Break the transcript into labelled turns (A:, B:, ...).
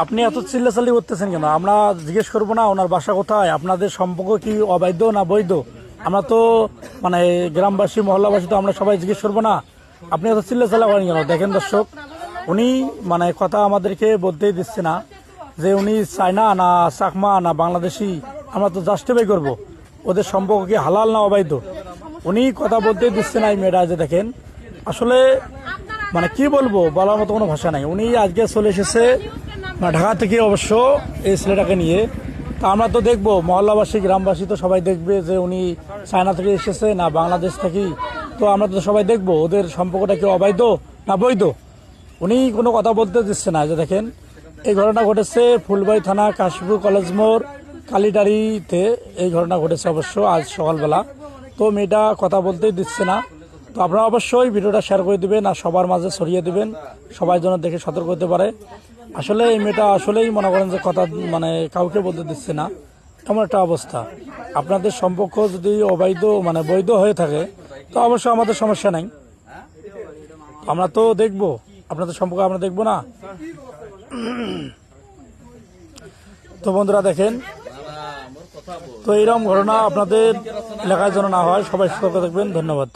A: আপনি এত চিল্লাচাল্লি করতেছেন কেন? আমরা জিজ্ঞেস করবো না ওনার বাসা কোথায়, আপনাদের সম্পর্ক কি অবৈধ না বৈধ? আমরা তো মানে গ্রামবাসী মহল্লাবাসী তো আমরা সবাই জিজ্ঞেস করবো না? আপনি এত চিল্লাচাল্লা করেন কেন? দেখেন দর্শক, উনি মানে কথা আমাদেরকে বলতেই দিচ্ছে না যে উনি চায়না না চাকমা না বাংলাদেশি। আমরা তো জাস্টিফাই করবো ওদের সম্পর্ক কি হালাল না অবৈধ। উনি কথা বলতেই দিচ্ছে না। এই মেয়েরা যে দেখেন, আসলে মানে কি বলবো, বলার মতো কোনো ভাষা নাই। উনি আজকে চলে এসেছে ঢাকা থেকে অবশ্য এই ছেলেটাকে নিয়ে। তা আমরা তো দেখবো, মহল্লাবাসী গ্রামবাসী তো সবাই দেখবে যে উনি চায়না থেকে এসেছে না বাংলাদেশ থেকে। তো আমরা তো সবাই দেখবো ওদের সম্পর্কটা কি অবৈধ না বৈধ। উনি কোনো কথা বলতে দিচ্ছে না। যে দেখেন, এই ঘটনা ঘটেছে ফুলবাড়ি থানা কাশীপুর কলেজ মোড় কালিটারিতে এই ঘটনা ঘটেছে অবশ্য আজ সকালবেলা। তো মেয়েটা কথা বলতেই দিচ্ছে না। তো আপনারা অবশ্যই ভিডিওটা শেয়ার করে দিবেন আর সবার মাঝে ছড়িয়ে দিবেন, সবাই যেন দেখে সতর্ক হতে পারে। আসলে এই মেয়েটা আসলেই মনে করেন যে কথা মানে কাউকে বলতে দিচ্ছে না, এমন একটা অবস্থা। আপনাদের সম্পর্ক যদি অবৈধ মানে বৈধ হয়ে থাকে তো অবশ্যই আমাদের সমস্যা নাই। আমরা তো দেখবো আপনাদের সম্পর্ক, আমরা দেখবো না? তো বন্ধুরা দেখেন, তো এইরকম ঘটনা আপনাদের এলাকায় যেন না হয়, সবাই সতর্ক থাকবেন। ধন্যবাদ।